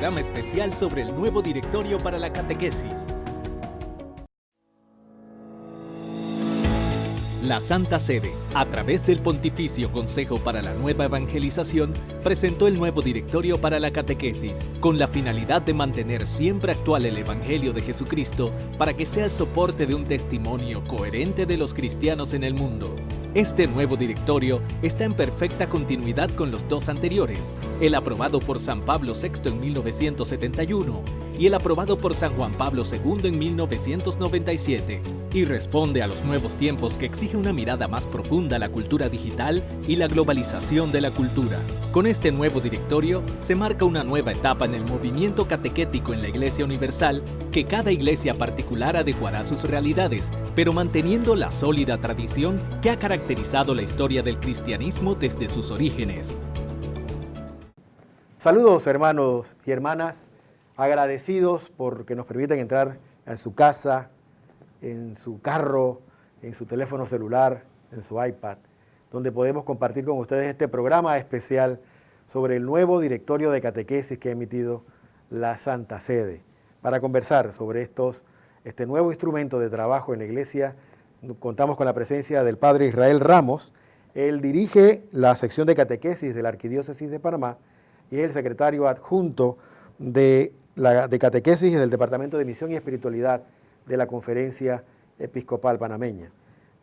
programa especial sobre el nuevo directorio para la catequesis. La Santa Sede, a través del Pontificio Consejo para la Nueva Evangelización, presentó el nuevo directorio para la catequesis, con la finalidad de mantener siempre actual el Evangelio de Jesucristo para que sea el soporte de un testimonio coherente de los cristianos en el mundo. Este nuevo directorio está en perfecta continuidad con los dos anteriores, el aprobado por San Pablo VI en 1971 y el aprobado por San Juan Pablo II en 1997, y responde a los nuevos tiempos que exige una mirada más profunda a la cultura digital y la globalización de la cultura. Con este nuevo directorio se marca una nueva etapa en el movimiento catequético en la Iglesia Universal, que cada iglesia particular adecuará sus realidades, pero manteniendo la sólida tradición que ha caracterizado la historia del cristianismo desde sus orígenes. Saludos, hermanos y hermanas, agradecidos porque nos permiten entrar en su casa, en su carro, en su teléfono celular, en su iPad, donde podemos compartir con ustedes este programa especial sobre el nuevo directorio de catequesis que ha emitido la Santa Sede. Para conversar sobre este nuevo instrumento de trabajo en la Iglesia, contamos con la presencia del Padre Israel Ramos. Él dirige la sección de catequesis de la Arquidiócesis de Panamá y es el secretario adjunto de catequesis del Departamento de Misión y Espiritualidad de la Conferencia Episcopal Panameña.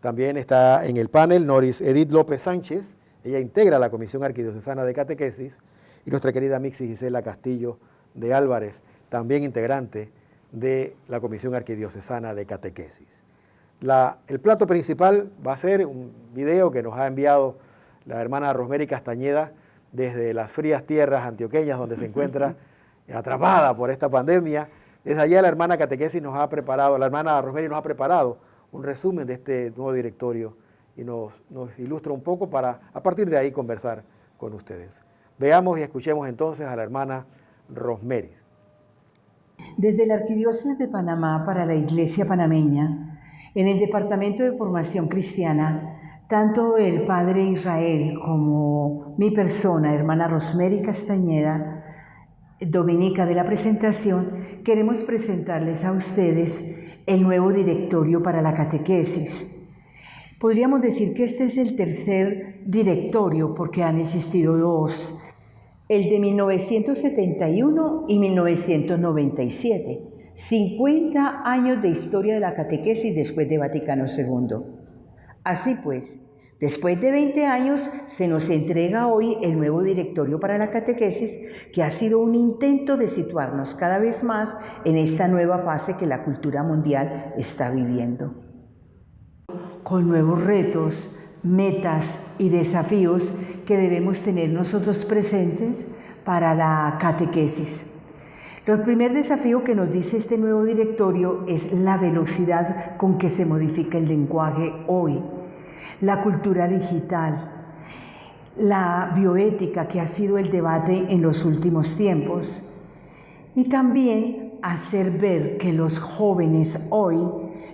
También está en el panel Noris Edith López Sánchez, ella integra la Comisión Arquidiocesana de Catequesis, y nuestra querida Mixi Gisela Castillo de Álvarez, también integrante de la Comisión Arquidiocesana de Catequesis. El plato principal va a ser un video que nos ha enviado la hermana Rosemary Castañeda desde las frías tierras antioqueñas, donde se encuentra atrapada por esta pandemia. Desde allá la hermana Catequesis la hermana Rosemary nos ha preparado un resumen de este nuevo directorio y nos ilustra un poco para a partir de ahí conversar con ustedes. Veamos y escuchemos entonces a la hermana Rosemary. Desde la Arquidiócesis de Panamá para la Iglesia Panameña, en el Departamento de Formación Cristiana, tanto el Padre Israel como mi persona, hermana Rosemary Castañeda, dominica de la presentación, queremos presentarles a ustedes el nuevo directorio para la catequesis. Podríamos decir que este es el tercer directorio porque han existido dos, el de 1971 y 1997, 50 años de historia de la catequesis después de Vaticano II. Así pues, después de 20 años se nos entrega hoy el nuevo directorio para la catequesis, que ha sido un intento de situarnos cada vez más en esta nueva fase que la cultura mundial está viviendo. Con nuevos retos, metas y desafíos que debemos tener nosotros presentes para la catequesis. El primer desafío que nos dice este nuevo directorio es la velocidad con que se modifica el lenguaje hoy. La cultura digital, la bioética que ha sido el debate en los últimos tiempos, y también hacer ver que los jóvenes hoy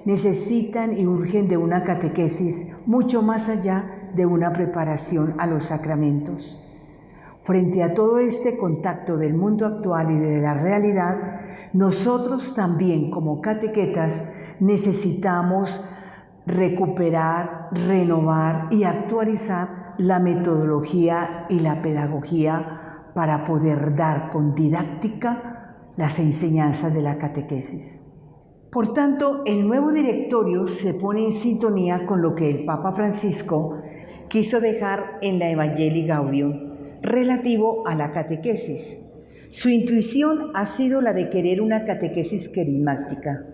necesitan y urgen de una catequesis mucho más allá de una preparación a los sacramentos. Frente a todo este contacto del mundo actual y de la realidad, nosotros también como catequetas necesitamos recuperar, renovar y actualizar la metodología y la pedagogía para poder dar con didáctica las enseñanzas de la catequesis. Por tanto, el nuevo directorio se pone en sintonía con lo que el Papa Francisco quiso dejar en la Evangelii Gaudium relativo a la catequesis. Su intuición ha sido la de querer una catequesis querigmática.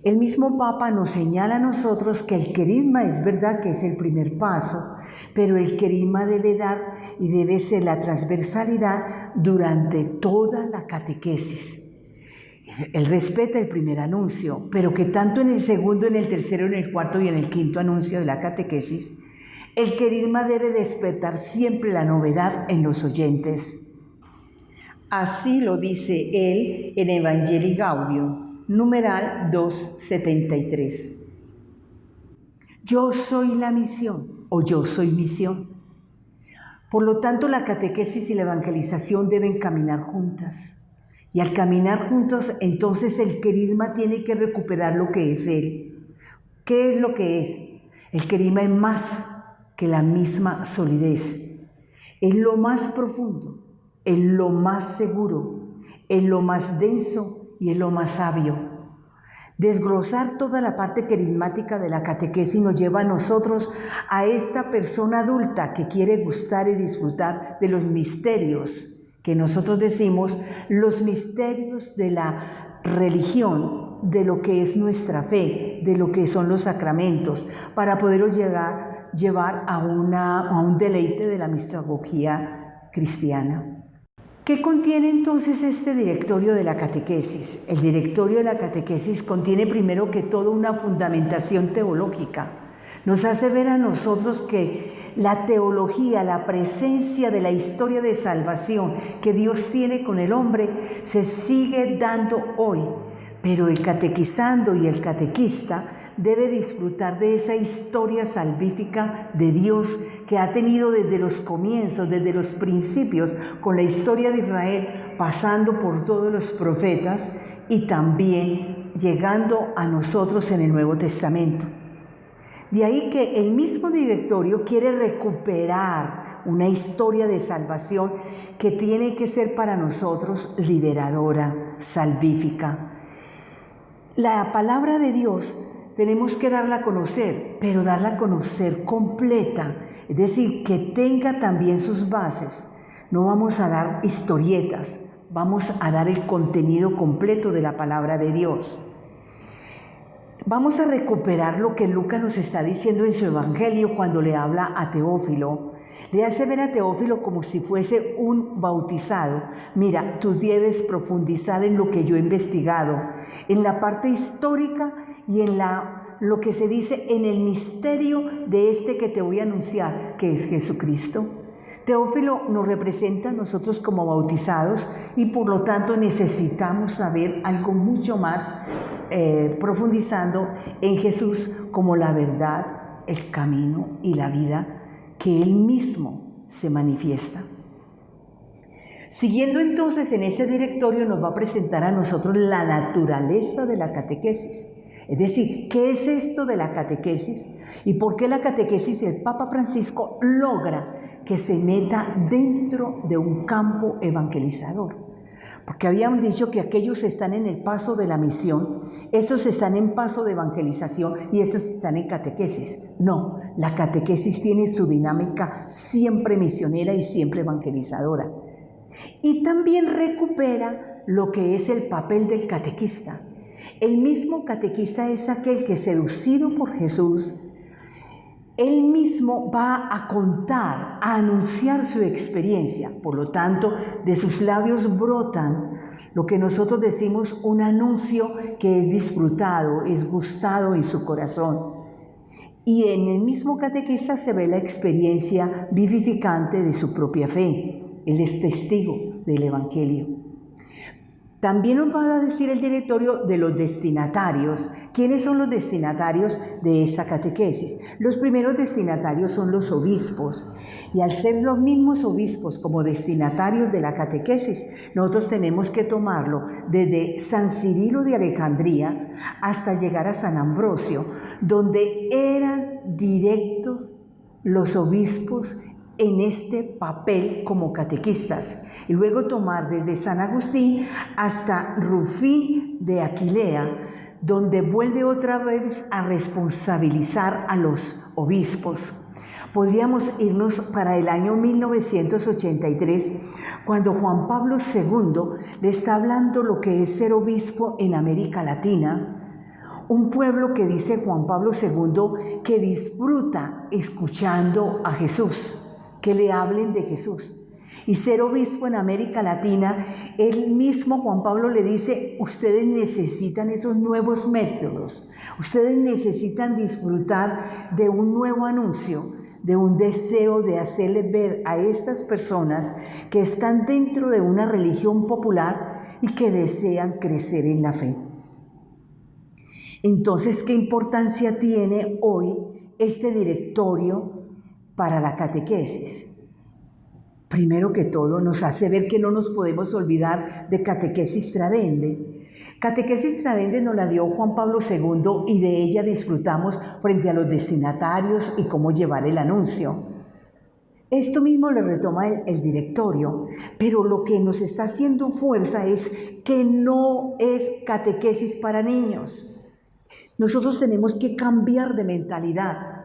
El mismo Papa nos señala a nosotros que el querigma es verdad que es el primer paso, pero el querigma debe dar y debe ser la transversalidad durante toda la catequesis. Él respeta el primer anuncio, pero que tanto en el segundo, en el tercero, en el cuarto y en el quinto anuncio de la catequesis, el querigma debe despertar siempre la novedad en los oyentes. Así lo dice él en Evangelii Gaudium, numeral 273. Yo soy la misión o yo soy misión. Por lo tanto, la catequesis y la evangelización deben caminar juntas. Y al caminar juntos, entonces el querigma tiene que recuperar lo que es él. ¿Qué es lo que es? El querigma es más que la misma solidez. Es lo más profundo, es lo más seguro, es lo más denso y es lo más sabio. Desglosar toda la parte querigmática de la catequesis nos lleva a nosotros a esta persona adulta que quiere gustar y disfrutar de los misterios que nosotros decimos, los misterios de la religión, de lo que es nuestra fe, de lo que son los sacramentos, para poderlos llevar a un deleite de la mistragogía cristiana. ¿Qué contiene entonces este directorio de la catequesis? El directorio de la catequesis contiene primero que todo una fundamentación teológica. Nos hace ver a nosotros que la teología, la presencia de la historia de salvación que Dios tiene con el hombre se sigue dando hoy, pero el catequizando y el catequista debe disfrutar de esa historia salvífica de Dios que ha tenido desde los comienzos, desde los principios, con la historia de Israel, pasando por todos los profetas y también llegando a nosotros en el Nuevo Testamento. De ahí que el mismo directorio quiere recuperar una historia de salvación que tiene que ser para nosotros liberadora, salvífica. La palabra de Dios tenemos que darla a conocer, pero darla a conocer completa, es decir, que tenga también sus bases. No vamos a dar historietas, vamos a dar el contenido completo de la palabra de Dios. Vamos a recuperar lo que Lucas nos está diciendo en su evangelio cuando le habla a Teófilo. Le hace ver a Teófilo como si fuese un bautizado. Mira, tú debes profundizar en lo que yo he investigado, en la parte histórica y en lo que se dice en el misterio de este que te voy a anunciar, que es Jesucristo. Teófilo nos representa a nosotros como bautizados y por lo tanto necesitamos saber algo mucho más profundizando en Jesús como la verdad, el camino y la vida que Él mismo se manifiesta. Siguiendo entonces en este directorio nos va a presentar a nosotros la naturaleza de la catequesis. Es decir, ¿qué es esto de la catequesis? ¿Y por qué la catequesis el Papa Francisco logra que se meta dentro de un campo evangelizador? Porque habían dicho que aquellos están en el paso de la misión, estos están en paso de evangelización y estos están en catequesis. No, la catequesis tiene su dinámica siempre misionera y siempre evangelizadora. Y también recupera lo que es el papel del catequista. El mismo catequista es aquel que, seducido por Jesús, él mismo va a contar, a anunciar su experiencia. Por lo tanto, de sus labios brotan lo que nosotros decimos un anuncio que es disfrutado, es gustado en su corazón. Y en el mismo catequista se ve la experiencia vivificante de su propia fe. Él es testigo del Evangelio. También nos va a decir el directorio de los destinatarios. ¿Quiénes son los destinatarios de esta catequesis? Los primeros destinatarios son los obispos. Y al ser los mismos obispos como destinatarios de la catequesis, nosotros tenemos que tomarlo desde San Cirilo de Alejandría hasta llegar a San Ambrosio, donde eran directos los obispos en este papel como catequistas, y luego tomar desde San Agustín hasta Rufín de Aquilea, donde vuelve otra vez a responsabilizar a los obispos. Podríamos irnos para el año 1983, cuando Juan Pablo II le está hablando lo que es ser obispo en América Latina, un pueblo que dice Juan Pablo II que disfruta escuchando a Jesús, que le hablen de Jesús. Y ser obispo en América Latina, él mismo, Juan Pablo, le dice, ustedes necesitan esos nuevos métodos, ustedes necesitan disfrutar de un nuevo anuncio, de un deseo de hacerles ver a estas personas que están dentro de una religión popular y que desean crecer en la fe. Entonces, ¿qué importancia tiene hoy este directorio para la catequesis? Primero que todo, nos hace ver que no nos podemos olvidar de Catequesis Tradendae. Catequesis Tradendae nos la dio Juan Pablo II y de ella disfrutamos frente a los destinatarios y cómo llevar el anuncio. Esto mismo lo retoma el directorio, pero lo que nos está haciendo fuerza es que no es catequesis para niños. Nosotros tenemos que cambiar de mentalidad,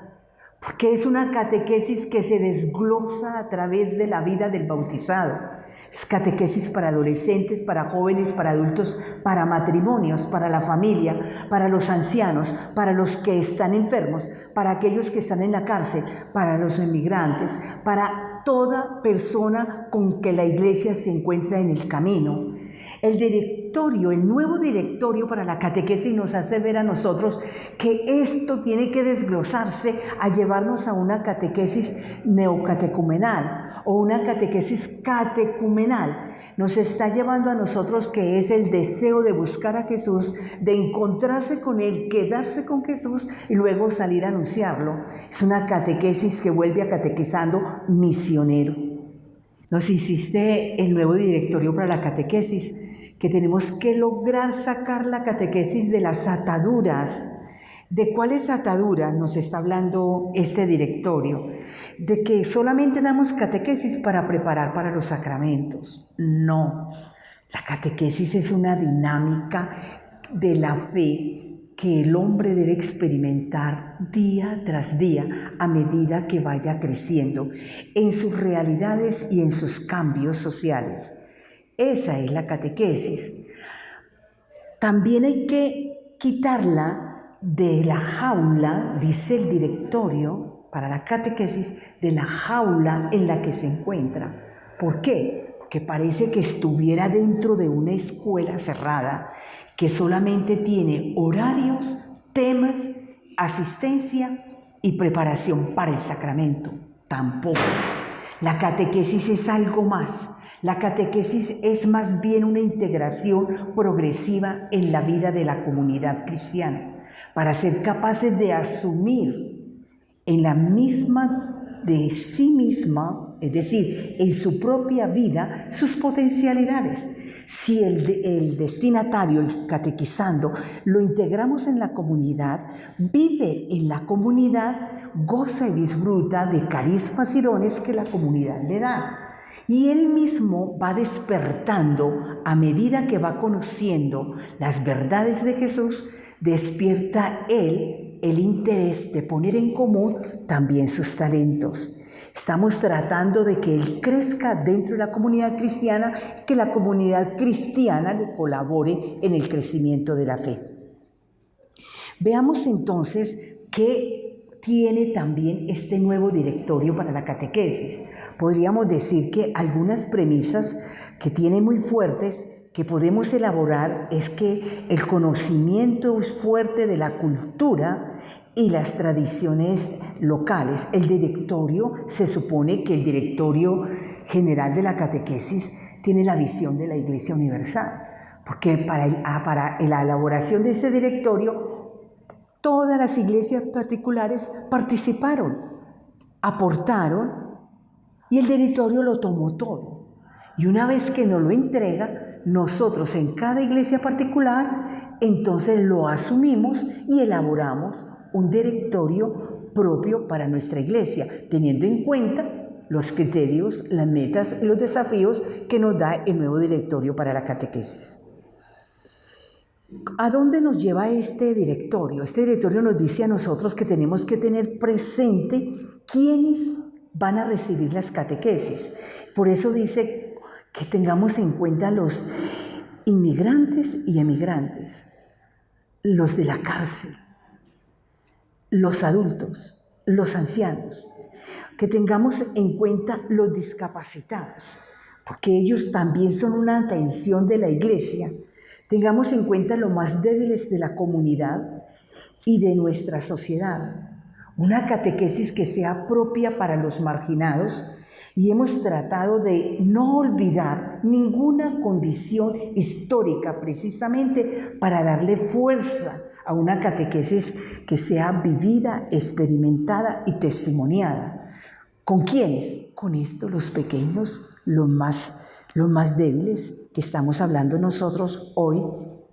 porque es una catequesis que se desglosa a través de la vida del bautizado. Es catequesis para adolescentes, para jóvenes, para adultos, para matrimonios, para la familia, para los ancianos, para los que están enfermos, para aquellos que están en la cárcel, para los inmigrantes, para toda persona con que la iglesia se encuentra en el camino. El directorio, el nuevo directorio para la catequesis nos hace ver a nosotros que esto tiene que desglosarse a llevarnos a una catequesis neocatecumenal o una catequesis catecumenal. Nos está llevando a nosotros que es el deseo de buscar a Jesús, de encontrarse con Él, quedarse con Jesús y luego salir a anunciarlo. Es una catequesis que vuelve a catequizando misionero. Nos insiste el nuevo directorio para la catequesis que tenemos que lograr sacar la catequesis de las ataduras. ¿De cuáles ataduras nos está hablando este directorio? De que solamente damos catequesis para preparar para los sacramentos. No, la catequesis es una dinámica de la fe que el hombre debe experimentar día tras día a medida que vaya creciendo en sus realidades y en sus cambios sociales. Esa es la catequesis. También hay que quitarla de la jaula, dice el directorio para la catequesis, de la jaula en la que se encuentra. ¿Por qué? Porque parece que estuviera dentro de una escuela cerrada que solamente tiene horarios, temas, asistencia y preparación para el sacramento. Tampoco. La catequesis es algo más. La catequesis es más bien una integración progresiva en la vida de la comunidad cristiana, para ser capaces de asumir en la misma de sí misma, es decir, en su propia vida, sus potencialidades. Si el destinatario, el catequizando, lo integramos en la comunidad, vive en la comunidad, goza y disfruta de carismas y dones que la comunidad le da. Y él mismo va despertando a medida que va conociendo las verdades de Jesús, despierta él el interés de poner en común también sus talentos. Estamos tratando de que él crezca dentro de la comunidad cristiana, que la comunidad cristiana le colabore en el crecimiento de la fe. Veamos entonces qué tiene también este nuevo directorio para la catequesis. Podríamos decir que algunas premisas que tiene muy fuertes que podemos elaborar es que el conocimiento es fuerte de la cultura y las tradiciones locales. El directorio, se supone que el directorio general de la catequesis tiene la visión de la Iglesia Universal, porque para la elaboración de este directorio, todas las iglesias particulares participaron, aportaron, y el directorio lo tomó todo. Y una vez que nos lo entrega, nosotros en cada iglesia particular, entonces lo asumimos y elaboramos un directorio propio para nuestra iglesia, teniendo en cuenta los criterios, las metas y los desafíos que nos da el nuevo directorio para la catequesis. ¿A dónde nos lleva este directorio? Este directorio nos dice a nosotros que tenemos que tener presente quiénes van a recibir las catequesis. Por eso dice que tengamos en cuenta los inmigrantes y emigrantes, los de la cárcel, los adultos, los ancianos, que tengamos en cuenta los discapacitados, porque ellos también son una atención de la iglesia. Tengamos en cuenta los más débiles de la comunidad y de nuestra sociedad. Una catequesis que sea propia para los marginados, y hemos tratado de no olvidar ninguna condición histórica precisamente para darle fuerza a una catequesis que sea vivida, experimentada y testimoniada. ¿Con quiénes? con esto los pequeños, los más débiles que estamos hablando nosotros hoy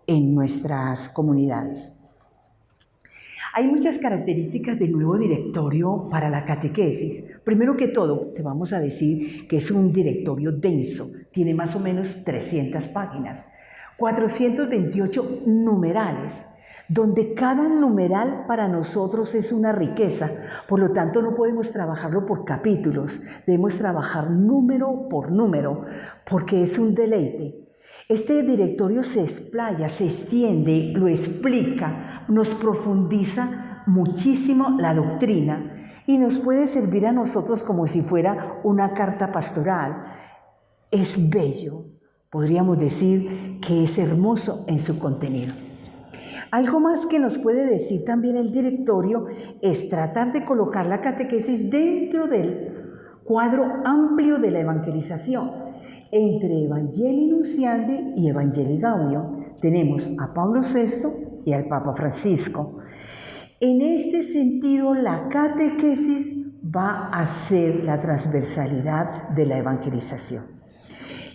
en nuestras comunidades. Hay muchas características del nuevo directorio para la catequesis. Primero que todo, te vamos a decir que es un directorio denso, tiene más o menos 300 páginas, 428 numerales, donde cada numeral para nosotros es una riqueza. Por lo tanto, no podemos trabajarlo por capítulos, debemos trabajar número por número, porque es un deleite. Este directorio se explaya, se extiende, lo explica, nos profundiza muchísimo la doctrina y nos puede servir a nosotros como si fuera una carta pastoral. Es bello, podríamos decir que es hermoso en su contenido. Algo más que nos puede decir también el directorio es tratar de colocar la catequesis dentro del cuadro amplio de la evangelización. Entre Evangelii Nunciandi y Evangelii Gaudium tenemos a Pablo VI y al Papa Francisco. En este sentido, la catequesis va a ser la transversalidad de la evangelización.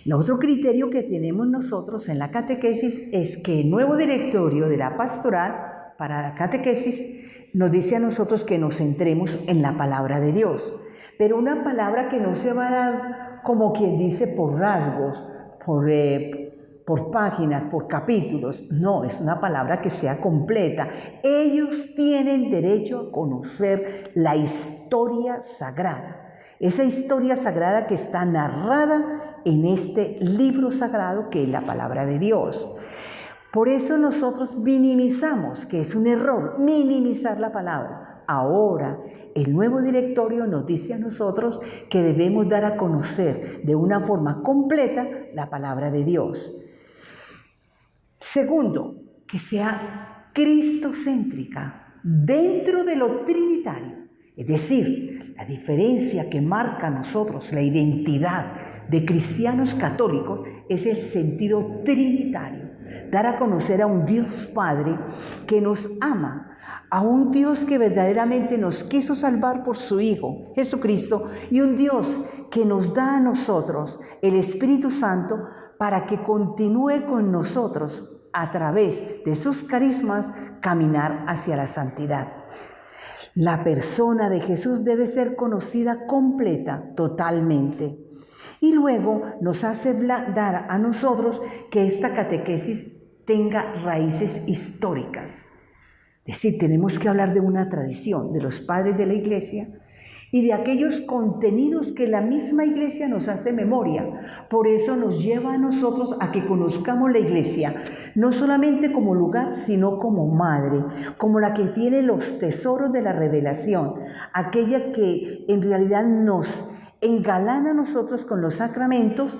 El otro criterio que tenemos nosotros en la catequesis es que el nuevo directorio de la pastoral para la catequesis nos dice a nosotros que nos centremos en la palabra de Dios, pero una palabra que no se va a dar como quien dice por rasgos, por páginas, por capítulos. No, es una palabra que sea completa. Ellos tienen derecho a conocer la historia sagrada. Esa historia sagrada que está narrada en este libro sagrado que es la palabra de Dios. Por eso nosotros minimizamos, que es un error, minimizar la palabra. Ahora, el nuevo directorio nos dice a nosotros que debemos dar a conocer de una forma completa la palabra de Dios. Segundo, que sea cristocéntrica dentro de lo trinitario. Es decir, la diferencia que marca a nosotros la identidad de cristianos católicos es el sentido trinitario. Dar a conocer a un Dios Padre que nos ama, a un Dios que verdaderamente nos quiso salvar por su Hijo, Jesucristo, y un Dios que nos da a nosotros el Espíritu Santo para que continúe con nosotros a través de sus carismas caminar hacia la santidad. La persona de Jesús debe ser conocida completa, totalmente. Y luego nos hace dar a nosotros que esta catequesis tenga raíces históricas. Es decir, tenemos que hablar de una tradición de los padres de la Iglesia y de aquellos contenidos que la misma Iglesia nos hace memoria. Por eso nos lleva a nosotros a que conozcamos la Iglesia, no solamente como lugar, sino como madre, como la que tiene los tesoros de la revelación, aquella que en realidad nos engalana a nosotros con los sacramentos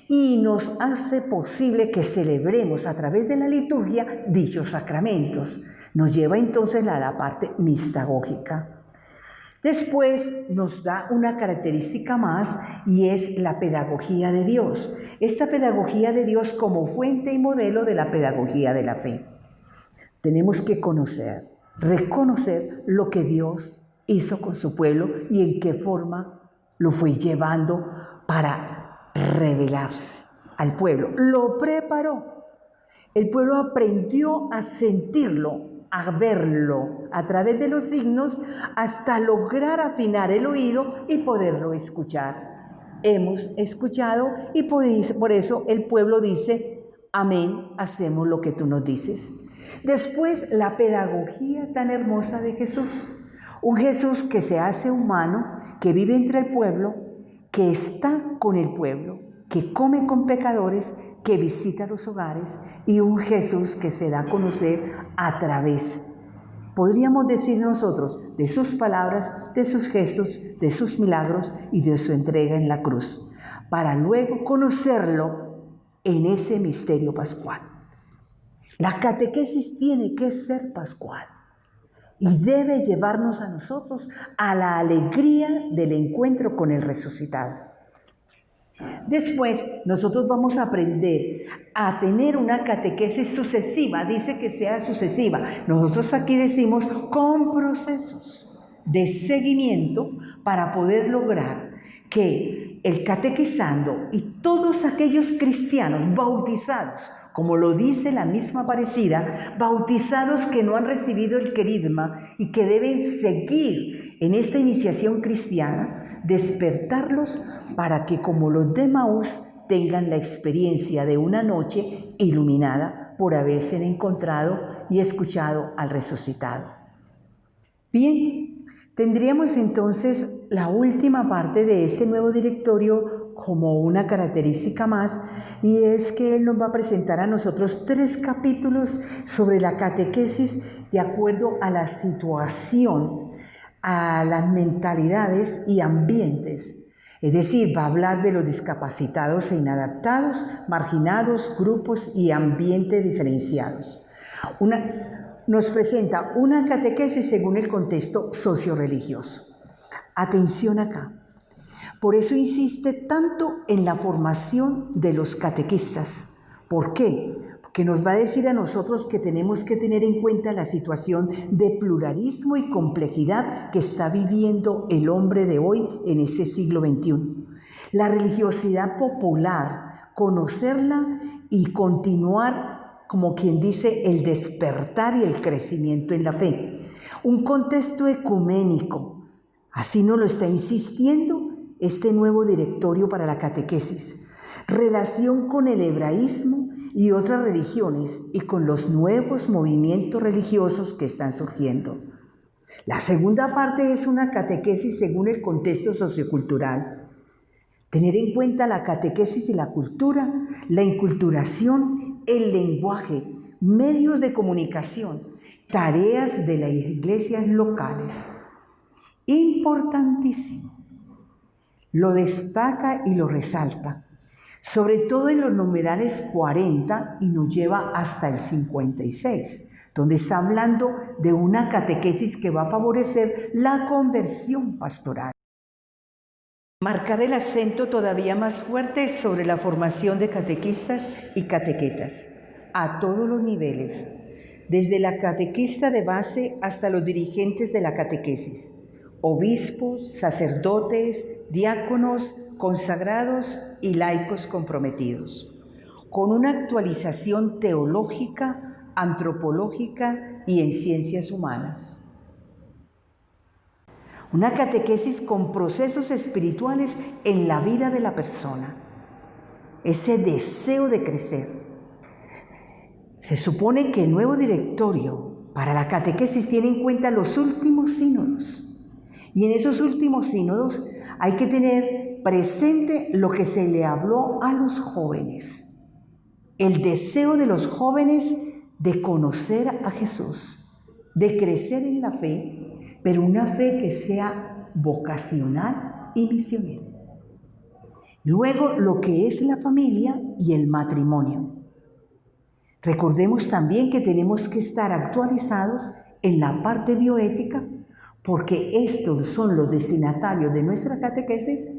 y nos hace posible que celebremos a través de la liturgia dichos sacramentos. Nos lleva entonces a la parte mistagógica. Después nos da una característica más y es la pedagogía de Dios. Esta pedagogía de Dios como fuente y modelo de la pedagogía de la fe. Tenemos que conocer, reconocer lo que Dios hizo con su pueblo y en qué forma lo fue llevando para revelarse al pueblo. Lo preparó. El pueblo aprendió a sentirlo, a verlo a través de los signos hasta lograr afinar el oído y poderlo escuchar. Hemos escuchado y por eso el pueblo dice, amén, hacemos lo que tú nos dices. Después, la pedagogía tan hermosa de Jesús. Un Jesús que se hace humano, que vive entre el pueblo, que está con el pueblo, que come con pecadores, que visita los hogares, y un Jesús que se da a conocer a través, podríamos decir nosotros, de sus palabras, de sus gestos, de sus milagros y de su entrega en la cruz, para luego conocerlo en ese misterio pascual. La catequesis tiene que ser pascual y debe llevarnos a nosotros a la alegría del encuentro con el resucitado. Después, nosotros vamos a aprender a tener una catequesis sucesiva, dice que sea sucesiva. Nosotros aquí decimos con procesos de seguimiento para poder lograr que el catequizando y todos aquellos cristianos bautizados, como lo dice la misma Aparecida, bautizados que no han recibido el querigma y que deben seguir en esta iniciación cristiana, despertarlos para que, como los de Maús, tengan la experiencia de una noche iluminada por haberse encontrado y escuchado al resucitado. Bien, tendríamos entonces la última parte de este nuevo directorio como una característica más, y es que él nos va a presentar a nosotros 3 capítulos sobre la catequesis de acuerdo a la situación, a las mentalidades y ambientes. Es decir, va a hablar de los discapacitados e inadaptados, marginados, grupos y ambientes diferenciados. Nos presenta una catequesis según el contexto socio-religioso. Atención acá. Por eso insiste tanto en la formación de los catequistas. ¿Por qué? Porque nos va a decir a nosotros que tenemos que tener en cuenta la situación de pluralismo y complejidad que está viviendo el hombre de hoy en este siglo XXI. La religiosidad popular, conocerla y continuar, como quien dice, el despertar y el crecimiento en la fe. Un contexto ecuménico, así nos lo está insistiendo este nuevo directorio para la catequesis. Relación con el hebraísmo y otras religiones y con los nuevos movimientos religiosos que están surgiendo. La segunda parte es una catequesis según el contexto sociocultural. Tener en cuenta la catequesis y la cultura, la inculturación, el lenguaje, medios de comunicación, tareas de las iglesias locales. Importantísimo. Lo destaca y lo resalta, sobre todo en los numerales 40 y nos lleva hasta el 56, donde está hablando de una catequesis que va a favorecer la conversión pastoral. Marcar el acento todavía más fuerte sobre la formación de catequistas y catequetas, a todos los niveles, desde la catequista de base hasta los dirigentes de la catequesis, obispos, sacerdotes, diáconos, consagrados y laicos comprometidos, con una actualización teológica, antropológica y en ciencias humanas. Una catequesis con procesos espirituales en la vida de la persona, ese deseo de crecer. Se supone que el nuevo directorio para la catequesis tiene en cuenta los últimos sínodos. Y en esos últimos sínodos hay que tener presente lo que se le habló a los jóvenes. El deseo de los jóvenes de conocer a Jesús, de crecer en la fe, pero una fe que sea vocacional y misionera. Luego, lo que es la familia y el matrimonio. Recordemos también que tenemos que estar actualizados en la parte bioética, porque estos son los destinatarios de nuestra catequesis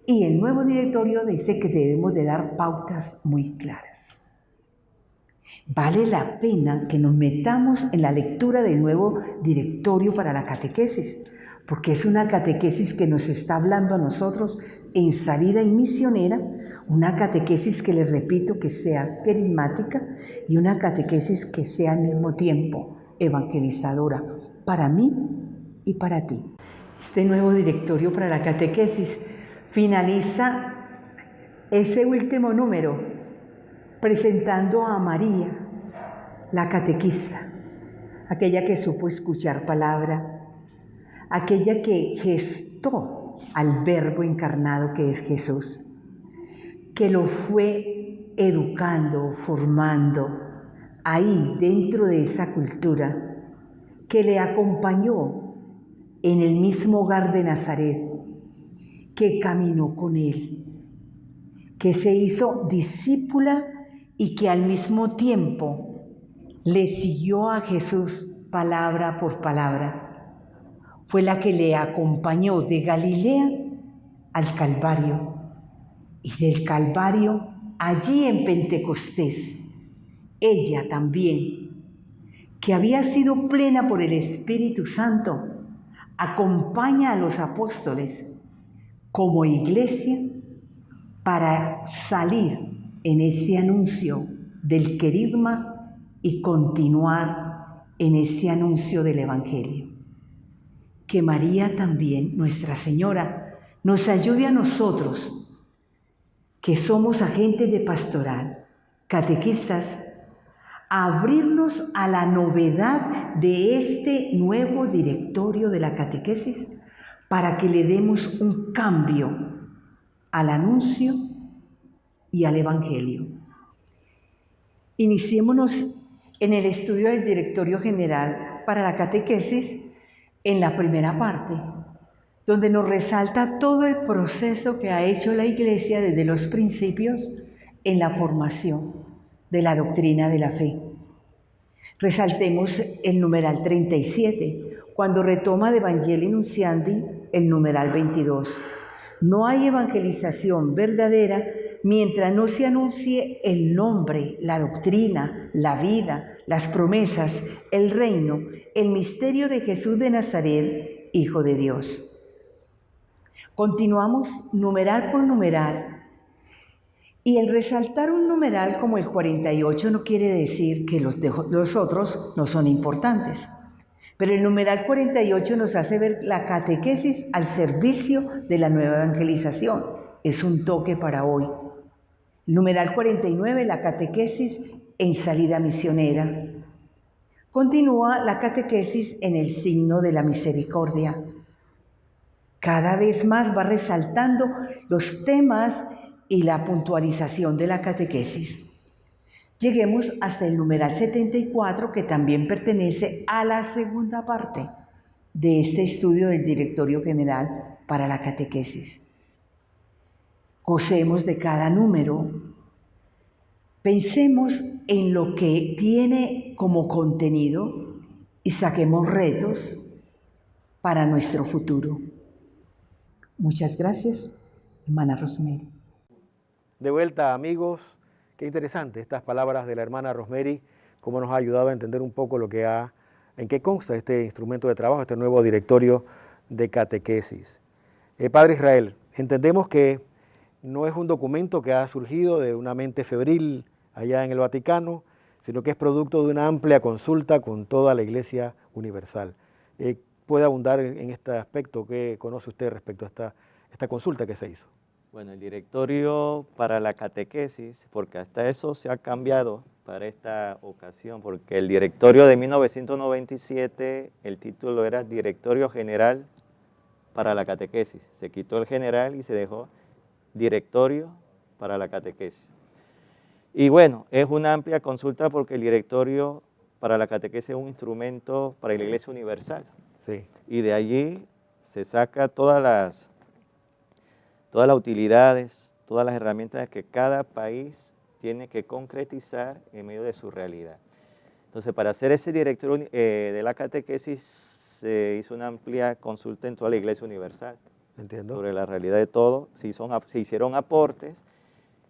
y el nuevo directorio dice que debemos de dar pautas muy claras. Vale la pena que nos metamos en la lectura del nuevo directorio para la catequesis, porque es una catequesis que nos está hablando a nosotros en salida y misionera, una catequesis que les repito que sea carismática y una catequesis que sea al mismo tiempo evangelizadora para mí y para ti. Este nuevo directorio para la catequesis finaliza ese último número presentando a María, la catequista, aquella que supo escuchar palabra, aquella que gestó al Verbo encarnado que es Jesús, que lo fue educando, formando, ahí dentro de esa cultura, que le acompañó en el mismo hogar de Nazaret, que caminó con él, que se hizo discípula y que al mismo tiempo le siguió a Jesús palabra por palabra. Fue la que le acompañó de Galilea al Calvario y del Calvario allí en Pentecostés. Ella también, que había sido plena por el Espíritu Santo, acompaña a los apóstoles como iglesia para salir en este anuncio del querigma y continuar en este anuncio del Evangelio. Que María también, Nuestra Señora, nos ayude a nosotros, que somos agentes de pastoral, catequistas, a abrirnos a la novedad de este nuevo directorio de la catequesis para que le demos un cambio al anuncio y al Evangelio. Iniciémonos en el estudio del Directorio General para la Catequesis en la primera parte, donde nos resalta todo el proceso que ha hecho la Iglesia desde los principios en la formación de la doctrina de la fe. Resaltemos el numeral 37, cuando retoma de Evangelii Nunciandi el numeral 22. No hay evangelización verdadera mientras no se anuncie el nombre, la doctrina, la vida, las promesas, el reino, el misterio de Jesús de Nazaret, Hijo de Dios. Continuamos numeral por numeral. Y el resaltar un numeral como el 48 no quiere decir que los otros no son importantes. Pero el numeral 48 nos hace ver la catequesis al servicio de la nueva evangelización. Es un toque para hoy. El numeral 49, la catequesis en salida misionera. Continúa la catequesis en el signo de la misericordia. Cada vez más va resaltando los temas y la puntualización de la catequesis. Lleguemos hasta el numeral 74, que también pertenece a la segunda parte de este estudio del Directorio General para la Catequesis. Gocemos de cada número. Pensemos en lo que tiene como contenido y saquemos retos para nuestro futuro. Muchas gracias, hermana Rosemary. De vuelta, amigos. Qué interesante estas palabras de la hermana Rosemary, cómo nos ha ayudado a entender un poco en qué consta este instrumento de trabajo, este nuevo directorio de catequesis. Padre Israel, entendemos que no es un documento que ha surgido de una mente febril allá en el Vaticano, sino que es producto de una amplia consulta con toda la Iglesia Universal. ¿Puede abundar en este aspecto? ¿Qué conoce usted respecto a esta consulta que se hizo? Bueno, el directorio para la catequesis, porque hasta eso se ha cambiado para esta ocasión, porque el directorio de 1997, el título era Directorio General para la Catequesis. Se quitó el general y se dejó Directorio para la Catequesis. Y bueno, es una amplia consulta porque el directorio para la catequesis es un instrumento para la Iglesia Universal. Sí. Y de allí se saca todas las utilidades, todas las herramientas que cada país tiene que concretizar en medio de su realidad. Entonces, para hacer ese directorio de la catequesis, se hizo una amplia consulta en toda la Iglesia Universal. Entiendo. Sobre la realidad de todo, se hicieron aportes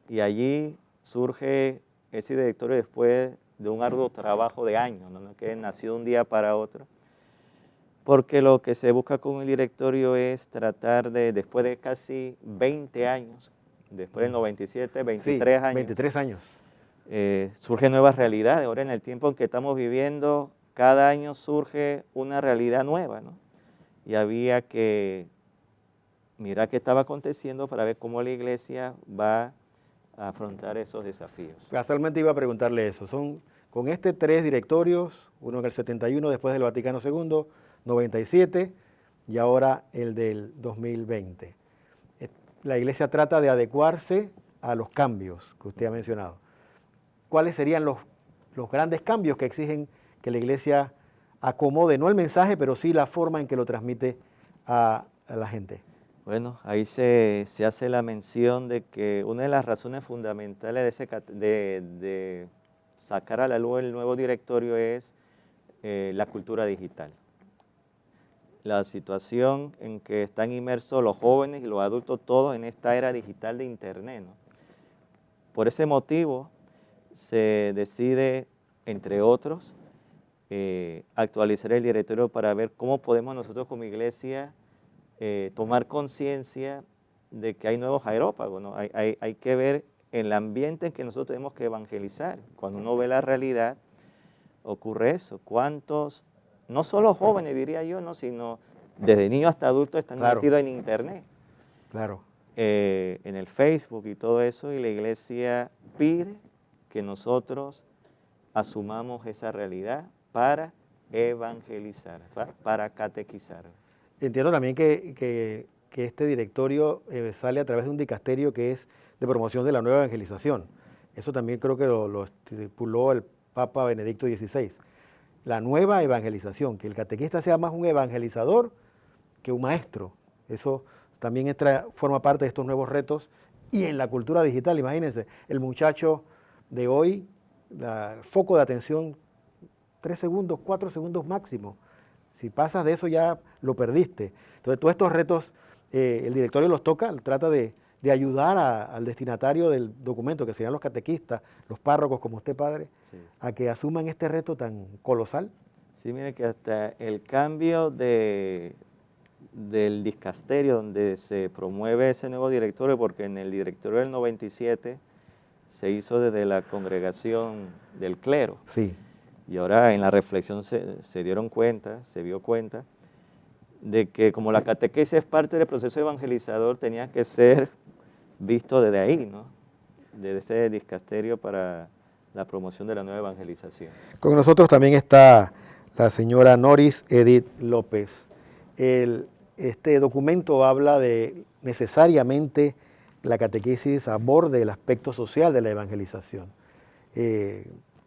y allí surge ese directorio después de un arduo trabajo de años, no que nació de un día para otro. Porque lo que se busca con el directorio es tratar de, después de casi 20 años, después del 97, 23 sí, años. 23 años. Surgen nuevas realidades. Ahora en el tiempo en que estamos viviendo, cada año surge una realidad nueva, ¿no? Y había que mirar qué estaba aconteciendo para ver cómo la Iglesia va a afrontar esos desafíos. Casualmente iba a preguntarle eso. Son con 3 directorios, uno en el 71 después del Vaticano II, 97 y ahora el del 2020. La Iglesia trata de adecuarse a los cambios que usted ha mencionado. ¿Cuáles serían los grandes cambios que exigen que la Iglesia acomode, no el mensaje, pero sí la forma en que lo transmite a la gente? Bueno, ahí se hace la mención de que una de las razones fundamentales de sacar a la luz el nuevo directorio es la cultura digital. La situación en que están inmersos los jóvenes y los adultos todos en esta era digital de Internet, ¿no? Por ese motivo se decide, entre otros, actualizar el directorio para ver cómo podemos nosotros como iglesia tomar conciencia de que hay nuevos aerópagos, ¿no? Hay que ver el ambiente en que nosotros tenemos que evangelizar. Cuando uno ve la realidad, ocurre eso. ¿Cuántos, no solo jóvenes diría yo, ¿no? Sino desde niños hasta adultos están Claro. metidos en internet, Claro. en el Facebook y todo eso, y la iglesia pide que nosotros asumamos esa realidad para evangelizar, para catequizar. Entiendo también que este directorio sale a través de un dicasterio que es de promoción de la nueva evangelización. Eso también creo que lo estipuló el Papa Benedicto XVI. La nueva evangelización, que el catequista sea más un evangelizador que un maestro. Eso también forma parte de estos nuevos retos. Y en la cultura digital, imagínense, el muchacho de hoy, el foco de atención, 3 segundos, 4 segundos máximo. Si pasas de eso ya lo perdiste. Entonces todos estos retos, el directorio los toca, trata de ayudar al destinatario del documento, que serían los catequistas, los párrocos como usted, padre, Sí. a que asuman este reto tan colosal. Sí, mire que hasta el cambio del dicasterio donde se promueve ese nuevo directorio, porque en el directorio del 97 se hizo desde la congregación del clero. Sí, Y ahora en la reflexión se dieron cuenta, se dio cuenta, de que como la catequesis es parte del proceso evangelizador, tenía que ser visto desde ahí, ¿no? Desde ese dicasterio para la promoción de la nueva evangelización. con nosotros también está la señora Noris Edith López. Este documento habla de necesariamente la catequesis aborde el aspecto social de la evangelización.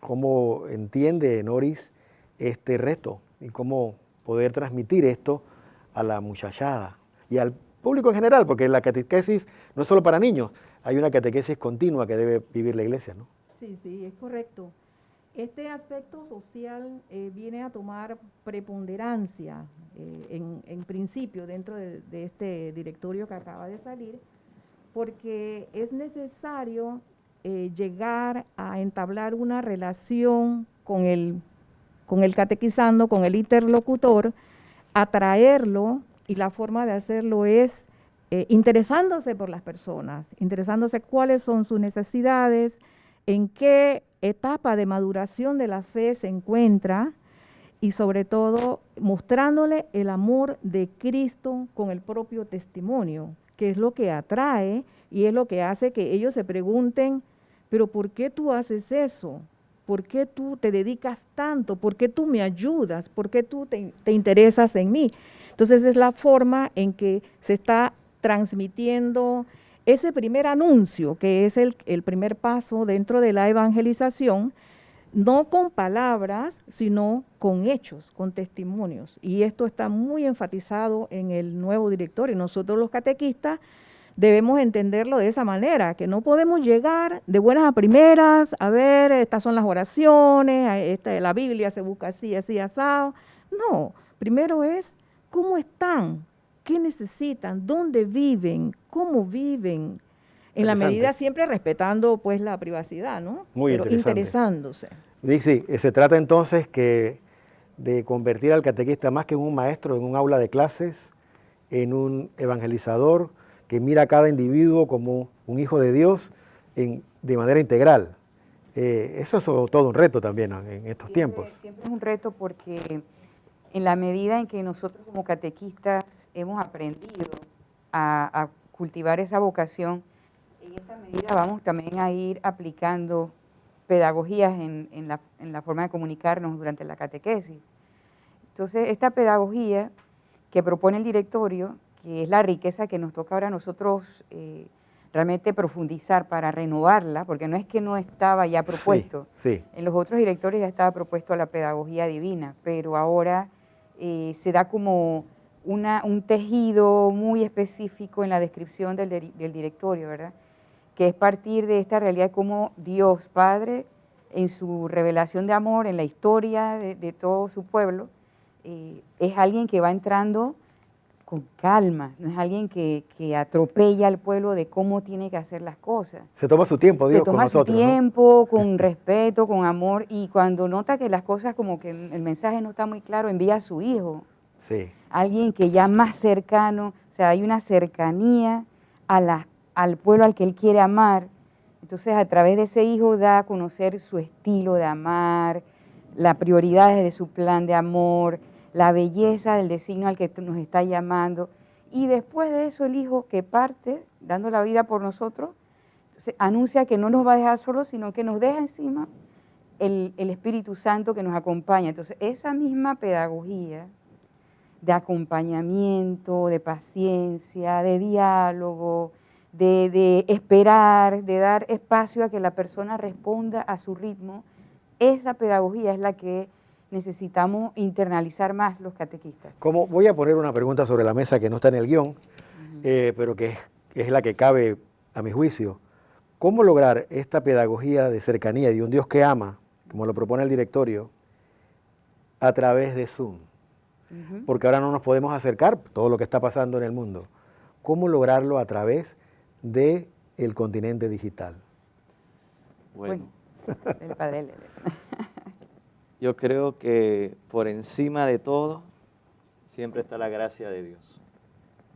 ¿Cómo entiende Noris este reto y cómo poder transmitir esto a la muchachada y al público en general? Porque la catequesis no es solo para niños, hay una catequesis continua que debe vivir la iglesia, ¿no? Sí, sí, es correcto. Este aspecto social viene a tomar preponderancia en principio dentro de este directorio que acaba de salir, porque es necesario llegar a entablar una relación con el catequizando, con el interlocutor, atraerlo, y la forma de hacerlo es interesándose por las personas, interesándose cuáles son sus necesidades, en qué etapa de maduración de la fe se encuentra, y sobre todo mostrándole el amor de Cristo con el propio testimonio, que es lo que atrae y es lo que hace que ellos se pregunten, pero ¿por qué tú haces eso? ¿Por qué tú te dedicas tanto? ¿Por qué tú me ayudas? ¿Por qué tú te interesas en mí? Entonces es la forma en que se está transmitiendo ese primer anuncio, que es el primer paso dentro de la evangelización, no con palabras, sino con hechos, con testimonios. Y esto está muy enfatizado en el nuevo directorio. Nosotros los catequistas debemos entenderlo de esa manera, que no podemos llegar de buenas a primeras, a ver, estas son las oraciones, la Biblia se busca así, así, asado. No, primero es cómo están, qué necesitan, dónde viven, cómo viven, en la medida siempre respetando pues la privacidad, ¿no? Muy pero interesante. interesándose. Sí, se trata entonces de convertir al catequista más que en un maestro, en un aula de clases, en un evangelizador que mira a cada individuo como un hijo de Dios de manera integral. Eso es todo un reto también, ¿no?, en estos tiempos. Siempre es un reto porque en la medida en que nosotros como catequistas hemos aprendido a cultivar esa vocación, en esa medida vamos también a ir aplicando pedagogías en la forma de comunicarnos durante la catequesis. Entonces, esta pedagogía que propone el directorio, que es la riqueza que nos toca ahora a nosotros realmente profundizar para renovarla, porque no es que no estaba ya propuesto. Sí. En los otros directorios ya estaba propuesto la pedagogía divina, pero ahora se da como un tejido muy específico en la descripción del directorio, ¿verdad? Que es partir de esta realidad de cómo Dios Padre, en su revelación de amor, en la historia de todo su pueblo, es alguien que va entrando con calma, no es alguien que atropella al pueblo de cómo tiene que hacer las cosas. Se toma su tiempo, Dios, con nosotros. Se toma su tiempo, ¿no? Con respeto, con amor, y cuando nota que las cosas como que el mensaje no está muy claro, envía a su hijo. Sí. Alguien que ya más cercano, o sea, hay una cercanía al pueblo al que Él quiere amar. Entonces, a través de ese hijo da a conocer su estilo de amar, las prioridades de su plan de amor, la belleza del designio al que nos está llamando. Y después de eso, el hijo que parte, dando la vida por nosotros, anuncia que no nos va a dejar solos, sino que nos deja encima el Espíritu Santo que nos acompaña. Entonces, esa misma pedagogía de acompañamiento, de paciencia, de diálogo, de esperar, de dar espacio a que la persona responda a su ritmo, esa pedagogía es la que necesitamos internalizar más los catequistas. Como voy a poner una pregunta sobre la mesa que no está en el guión, pero que es la que cabe a mi juicio. ¿Cómo lograr esta pedagogía de cercanía y de un Dios que ama, como lo propone el directorio, a través de Zoom? Porque ahora no nos podemos acercar todo lo que está pasando en el mundo. ¿Cómo lograrlo a través del continente digital? Bueno, El padre Lele. yo creo que por encima de todo siempre está la gracia de Dios.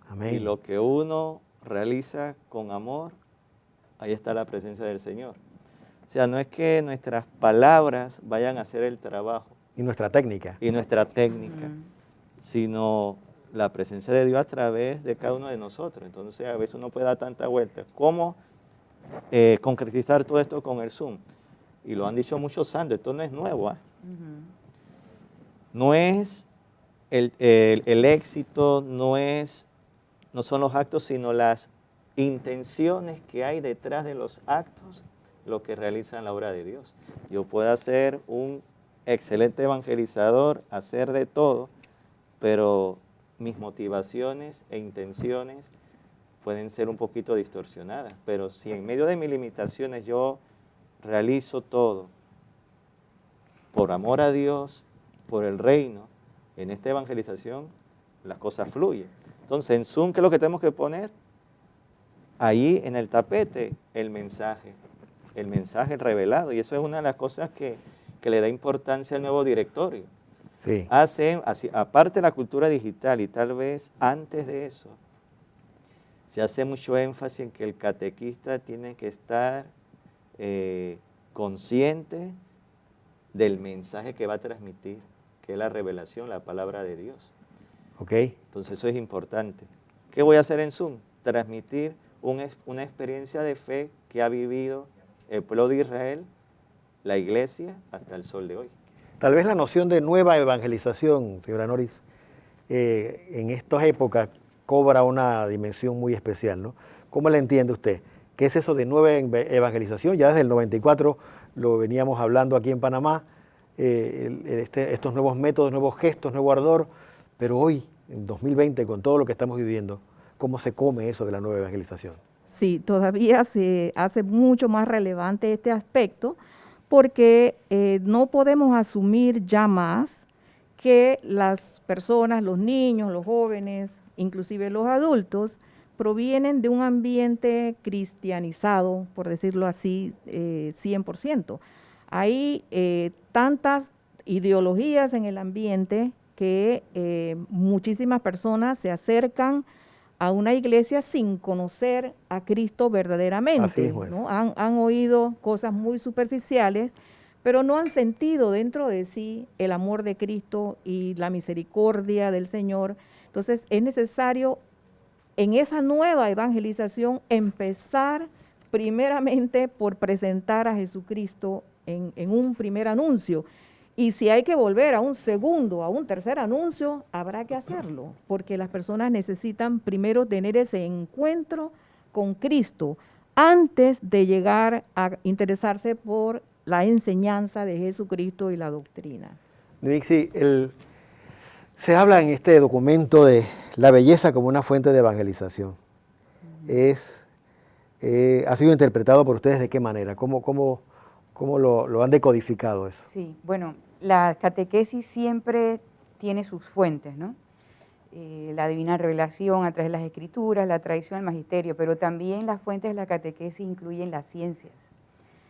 Amén. Y lo que uno realiza con amor, ahí está la presencia del Señor. O sea, no es que nuestras palabras vayan a hacer el trabajo. Y nuestra técnica. Y nuestra técnica, sino la presencia de Dios a través de cada uno de nosotros. Entonces, a veces uno puede dar tanta vuelta. ¿Cómo concretizar todo esto con el Zoom? Y lo han dicho muchos santos, esto no es nuevo. No es el éxito, no son los actos, sino las intenciones que hay detrás de los actos, lo que realizan la obra de Dios. Yo puedo ser un excelente evangelizador, hacer de todo, pero mis motivaciones e intenciones pueden ser un poquito distorsionadas. Pero si en medio de mis limitaciones yo realizo todo por amor a Dios, por el reino, en esta evangelización las cosas fluyen. Entonces, en Zoom, ¿qué es lo que tenemos que poner? Ahí en el tapete, el mensaje revelado. Y eso es una de las cosas que le da importancia al nuevo directorio. Sí. Aparte de la cultura digital y tal vez antes de eso, se hace mucho énfasis en que el catequista tiene que estar consciente del mensaje que va a transmitir, que es la revelación, la palabra de Dios. Ok. Entonces eso es importante. ¿Qué voy a hacer en Zoom? Transmitir una experiencia de fe que ha vivido el pueblo de Israel, la iglesia, hasta el sol de hoy. Tal vez la noción de nueva evangelización, señora Noris, en estas épocas cobra una dimensión muy especial, ¿no? ¿Cómo la entiende usted? ¿Qué es eso de nueva evangelización? Ya desde el 94 lo veníamos hablando aquí en Panamá, estos nuevos métodos, nuevos gestos, nuevo ardor, pero hoy, en 2020, con todo lo que estamos viviendo, ¿cómo se come eso de la nueva evangelización? Sí, todavía se hace mucho más relevante este aspecto porque no podemos asumir ya más que las personas, los niños, los jóvenes, inclusive los adultos, provienen de un ambiente cristianizado, por decirlo así, 100%. Hay tantas ideologías en el ambiente que muchísimas personas se acercan a una iglesia sin conocer a Cristo verdaderamente. Así mismo es. ¿No? Han oído cosas muy superficiales, pero no han sentido dentro de sí el amor de Cristo y la misericordia del Señor. Entonces es necesario en esa nueva evangelización empezar primeramente por presentar a Jesucristo en un primer anuncio. Y si hay que volver a un segundo, a un tercer anuncio, habrá que hacerlo, porque las personas necesitan primero tener ese encuentro con Cristo antes de llegar a interesarse por la enseñanza de Jesucristo y la doctrina. Nixie, se habla en este documento de la belleza como una fuente de evangelización. ¿Ha sido interpretado por ustedes de qué manera? ¿Cómo lo han decodificado eso? Sí, bueno, la catequesis siempre tiene sus fuentes, ¿no? La divina revelación a través de las escrituras, la tradición del magisterio, pero también las fuentes de la catequesis incluyen las ciencias.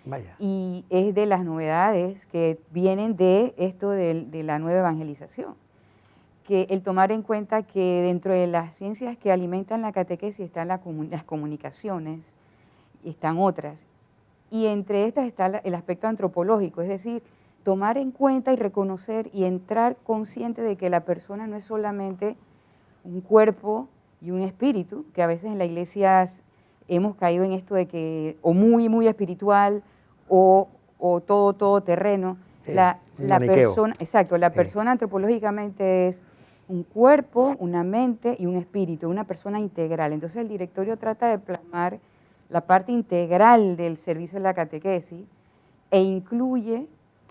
Vaya. Y es de las novedades que vienen de esto de la nueva evangelización, que el tomar en cuenta que dentro de las ciencias que alimentan la catequesis están las comunicaciones, y están otras, y entre estas está el aspecto antropológico, es decir, tomar en cuenta y reconocer y entrar consciente de que la persona no es solamente un cuerpo y un espíritu, que a veces en la iglesia hemos caído en esto de que o muy espiritual o todo terreno. La persona, exacto, la persona antropológicamente es un cuerpo, una mente y un espíritu, una persona integral. Entonces el directorio trata de plasmar la parte integral del servicio de la catequesis e incluye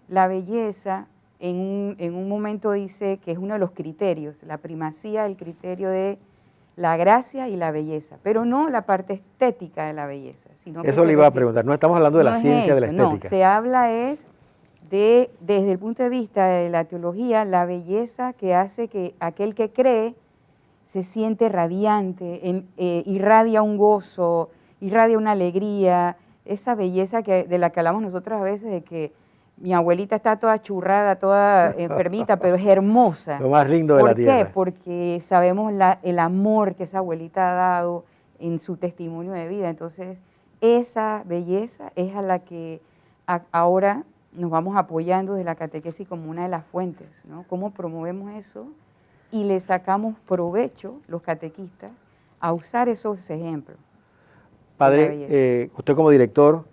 la belleza, en un momento dice que es uno de los criterios, la primacía del criterio de la gracia y la belleza, pero no la parte estética de la belleza. Sino Eso le iba a preguntar, no estamos hablando de la ciencia de la estética. No, se habla es desde el punto de vista de la teología, la belleza que hace que aquel que cree se siente radiante, irradia un gozo, irradia una alegría, esa belleza de la que hablamos nosotros a veces, de que mi abuelita está toda churrada, toda enfermita, pero es hermosa. Lo más lindo de la tierra. ¿Por qué? Porque sabemos el amor que esa abuelita ha dado en su testimonio de vida. Entonces, esa belleza es a la que ahora nos vamos apoyando de la catequesis como una de las fuentes, ¿no? ¿Cómo promovemos eso? Y le sacamos provecho, los catequistas, a usar esos ejemplos. Padre, usted como director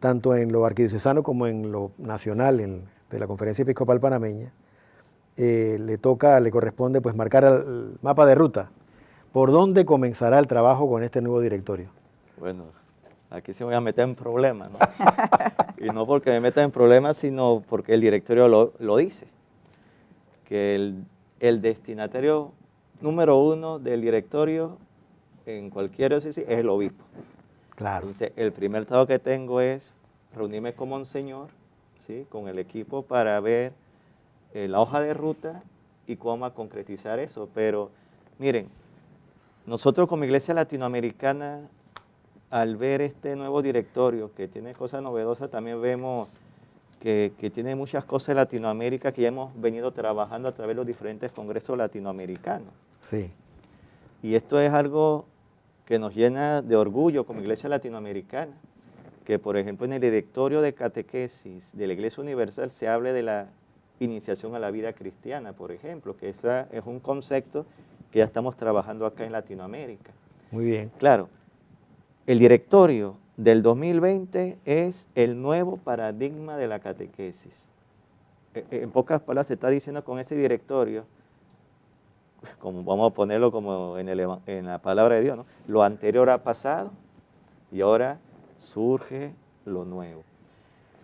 tanto en lo arquidiocesano como en lo nacional de la Conferencia Episcopal Panameña, le corresponde pues marcar el mapa de ruta. ¿Por dónde comenzará el trabajo con este nuevo directorio? Bueno, aquí se me voy a meter en problemas, ¿no? Y no porque me meta en problemas, sino porque el directorio lo dice, que el destinatario número 1 del directorio en cualquier diócesis es el obispo. Claro. Entonces, el primer trabajo que tengo es reunirme con Monseñor, ¿sí?, con el equipo para ver la hoja de ruta y cómo concretizar eso. Pero miren, nosotros como Iglesia Latinoamericana, al ver este nuevo directorio que tiene cosas novedosas, también vemos que tiene muchas cosas en Latinoamérica que ya hemos venido trabajando a través de los diferentes congresos latinoamericanos. Sí. Y esto es algo que nos llena de orgullo como Iglesia Latinoamericana, que por ejemplo en el directorio de catequesis de la Iglesia Universal se hable de la iniciación a la vida cristiana, por ejemplo, que ese es un concepto que ya estamos trabajando acá en Latinoamérica. Muy bien. Claro, el directorio del 2020 es el nuevo paradigma de la catequesis. En pocas palabras se está diciendo con ese directorio, como vamos a ponerlo como en la palabra de Dios, ¿no? Lo anterior ha pasado y ahora surge lo nuevo.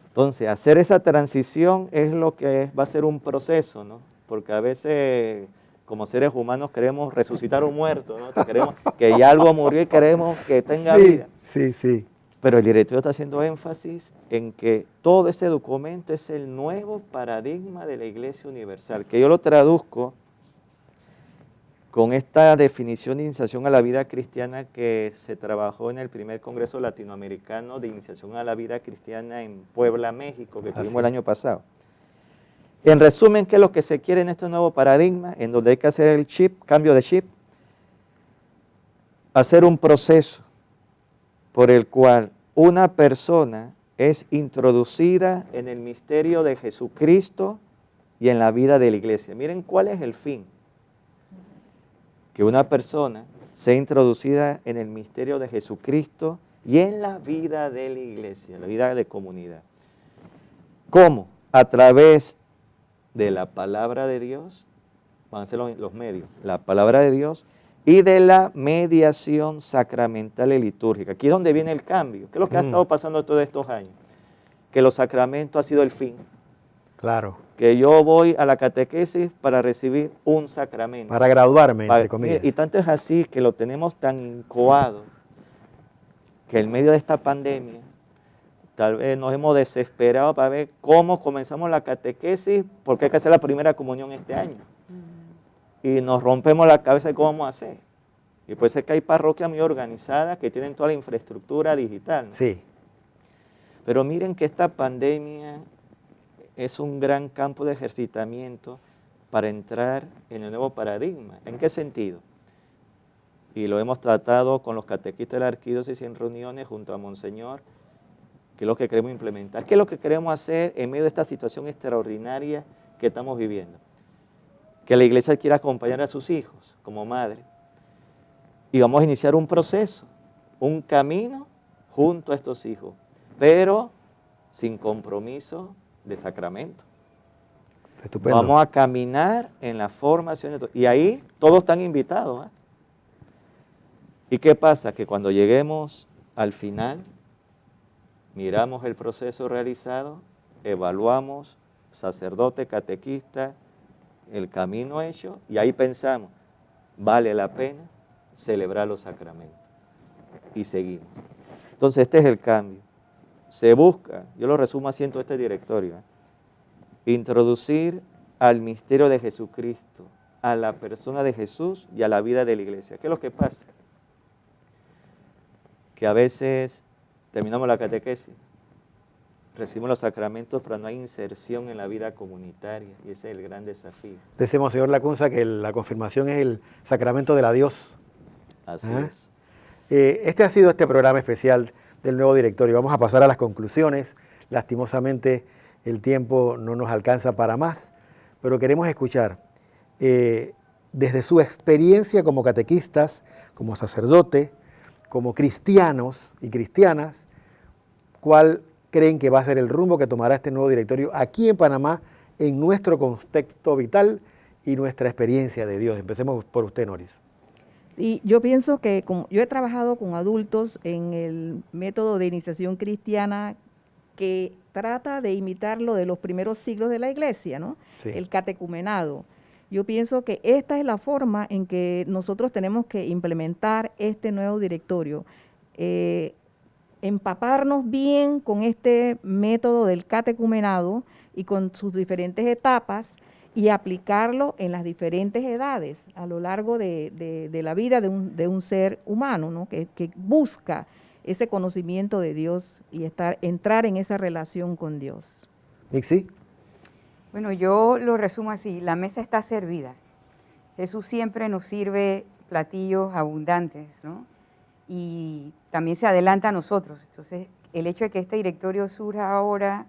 Entonces, hacer esa transición es lo que va a ser un proceso, ¿no? Porque a veces, como seres humanos, queremos resucitar un muerto, ¿no? Queremos que ya algo murió y queremos que tenga vida. Sí, sí. Pero el directorio está haciendo énfasis en que todo ese documento es el nuevo paradigma de la Iglesia Universal, que yo lo traduzco con esta definición de iniciación a la vida cristiana que se trabajó en el primer Congreso Latinoamericano de Iniciación a la Vida Cristiana en Puebla, México, que tuvimos el año pasado. En resumen, ¿qué es lo que se quiere en este nuevo paradigma? En donde hay que hacer el cambio de chip, hacer un proceso por el cual una persona es introducida en el misterio de Jesucristo y en la vida de la iglesia. Miren cuál es el fin. Que una persona sea introducida en el misterio de Jesucristo y en la vida de la iglesia, la vida de comunidad. ¿Cómo? A través de la palabra de Dios, van a ser los medios, la palabra de Dios y de la mediación sacramental y litúrgica. Aquí es donde viene el cambio. ¿Qué es lo que ha estado pasando todos estos años? Que los sacramentos han sido el fin. Claro. Que yo voy a la catequesis para recibir un sacramento. Para graduarme, entre comillas. Y tanto es así que lo tenemos tan incoado que en medio de esta pandemia tal vez nos hemos desesperado para ver cómo comenzamos la catequesis porque hay que hacer la primera comunión este año. Y nos rompemos la cabeza de cómo vamos a hacer. Y pues es que hay parroquias muy organizadas que tienen toda la infraestructura digital, ¿no? Sí. Pero miren que esta pandemia es un gran campo de ejercitamiento para entrar en el nuevo paradigma. ¿En qué sentido? Y lo hemos tratado con los catequistas de la arquidiócesis en reuniones junto a Monseñor, que es lo que queremos implementar. ¿Qué es lo que queremos hacer en medio de esta situación extraordinaria que estamos viviendo? Que la iglesia quiera acompañar a sus hijos como madre. Y vamos a iniciar un proceso, un camino junto a estos hijos, pero sin compromiso de sacramento. Estupendo. Vamos a caminar en la formación. Y ahí todos están invitados. ¿Y qué pasa? Que cuando lleguemos al final, miramos el proceso realizado, evaluamos, sacerdote, catequista, el camino hecho, y ahí pensamos, vale la pena celebrar los sacramentos. Y seguimos. Entonces este es el cambio. Se busca, yo lo resumo así en todo este directorio, introducir al misterio de Jesucristo, a la persona de Jesús y a la vida de la iglesia. ¿Qué es lo que pasa? Que a veces terminamos la catequesis, recibimos los sacramentos, pero no hay inserción en la vida comunitaria, y ese es el gran desafío. Dice Monseñor Lacunza que la confirmación es el sacramento del adiós. Así es. Este ha sido este programa especial del nuevo directorio. Vamos a pasar a las conclusiones. Lastimosamente el tiempo no nos alcanza para más, pero queremos escuchar desde su experiencia como catequistas, como sacerdote, como cristianos y cristianas, cuál creen que va a ser el rumbo que tomará este nuevo directorio aquí en Panamá, en nuestro contexto vital y nuestra experiencia de Dios. Empecemos por usted, Noris. Sí, yo pienso que yo he trabajado con adultos en el método de iniciación cristiana que trata de imitar lo de los primeros siglos de la iglesia, ¿no? Sí. El catecumenado. Yo pienso que esta es la forma en que nosotros tenemos que implementar este nuevo directorio. Empaparnos bien con este método del catecumenado y con sus diferentes etapas y aplicarlo en las diferentes edades a lo largo de la vida de un ser humano, ¿no? que busca ese conocimiento de Dios y entrar en esa relación con Dios. Mixi. Bueno, yo lo resumo así, la mesa está servida. Jesús siempre nos sirve platillos abundantes, ¿no? Y también se adelanta a nosotros. Entonces, el hecho de que este directorio surja ahora,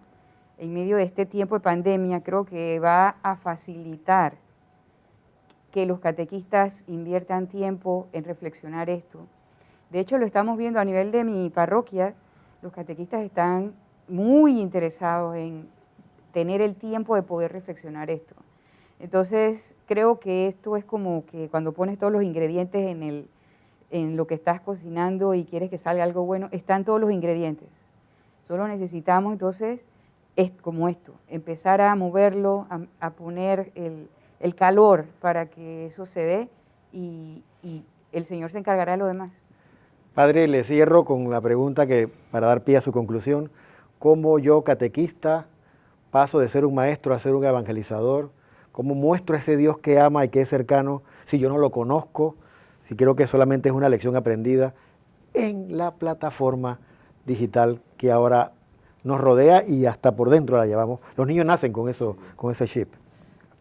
en medio de este tiempo de pandemia, creo que va a facilitar que los catequistas inviertan tiempo en reflexionar esto. De hecho, lo estamos viendo a nivel de mi parroquia, los catequistas están muy interesados en tener el tiempo de poder reflexionar esto. Entonces, creo que esto es como que cuando pones todos los ingredientes en lo que estás cocinando y quieres que salga algo bueno, están todos los ingredientes. Solo necesitamos entonces, como esto, empezar a moverlo, a poner el calor para que eso se dé y el Señor se encargará de lo demás. Padre, le cierro con la pregunta que, para dar pie a su conclusión, ¿cómo yo, catequista, paso de ser un maestro a ser un evangelizador? ¿Cómo muestro a ese Dios que ama y que es cercano si yo no lo conozco? Si creo que solamente es una lección aprendida en la plataforma digital que ahora nos rodea y hasta por dentro la llevamos. Los niños nacen con eso, con ese chip.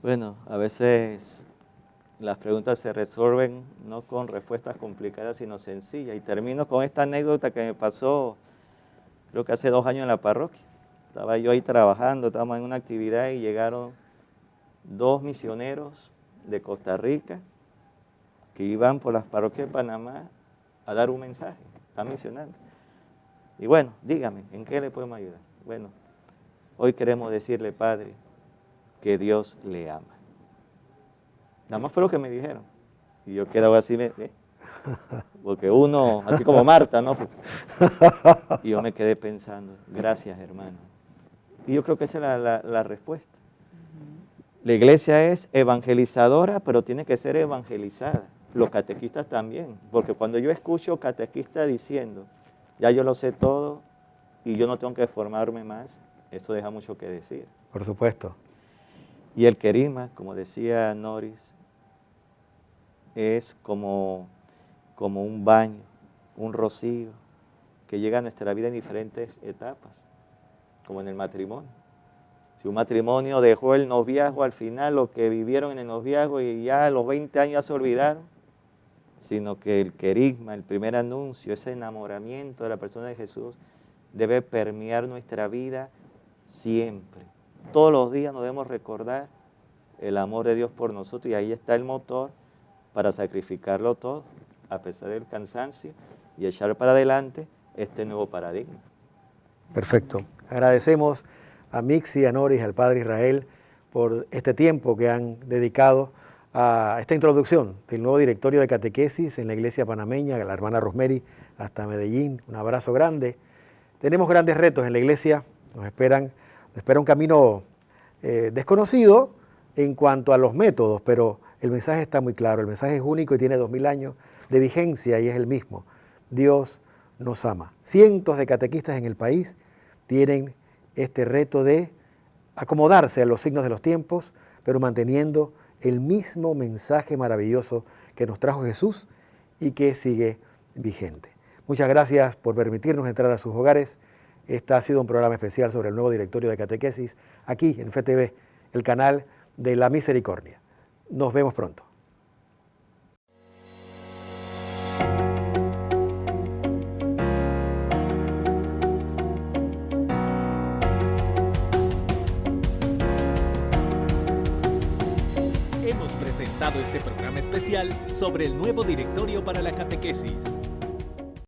Bueno, a veces las preguntas se resuelven no con respuestas complicadas, sino sencillas. Y termino con esta anécdota que me pasó, creo que hace 2 años en la parroquia. Estaba yo ahí trabajando, estábamos en una actividad y llegaron 2 misioneros de Costa Rica que iban por las parroquias de Panamá a dar un mensaje, están misionando. Y bueno, dígame, ¿en qué le podemos ayudar? Bueno, hoy queremos decirle, Padre, que Dios le ama. Nada más fue lo que me dijeron. Y yo quedaba así, porque uno, así como Marta, ¿no? Y yo me quedé pensando, gracias, hermano. Y yo creo que esa es la respuesta. La iglesia es evangelizadora, pero tiene que ser evangelizada. Los catequistas también, porque cuando yo escucho catequistas diciendo, ya yo lo sé todo y yo no tengo que formarme más, eso deja mucho que decir. Por supuesto. Y el querigma, como decía Noris, es como un baño, un rocío, que llega a nuestra vida en diferentes etapas, como en el matrimonio. Si un matrimonio dejó el noviazgo al final, lo que vivieron en el noviazgo y ya a los 20 años ya se olvidaron, sino que el querigma, el primer anuncio, ese enamoramiento de la persona de Jesús debe permear nuestra vida siempre. Todos los días nos debemos recordar el amor de Dios por nosotros y ahí está el motor para sacrificarlo todo, a pesar del cansancio, y echar para adelante este nuevo paradigma. Perfecto. Agradecemos a Mixi, a Noris, al Padre Israel por este tiempo que han dedicado a esta introducción del nuevo directorio de catequesis en la iglesia panameña, a la hermana Rosemary hasta Medellín. Un abrazo grande. Tenemos grandes retos en la iglesia, nos espera un camino desconocido en cuanto a los métodos, pero el mensaje está muy claro, el mensaje es único y tiene 2000 años de vigencia y es el mismo. Dios nos ama. Cientos de catequistas en el país tienen este reto de acomodarse a los signos de los tiempos, pero manteniendo el mismo mensaje maravilloso que nos trajo Jesús y que sigue vigente. Muchas gracias por permitirnos entrar a sus hogares. Este ha sido un programa especial sobre el nuevo directorio de catequesis aquí en FTV, el canal de la Misericordia. Nos vemos pronto. Hemos presentado este programa especial sobre el nuevo directorio para la catequesis.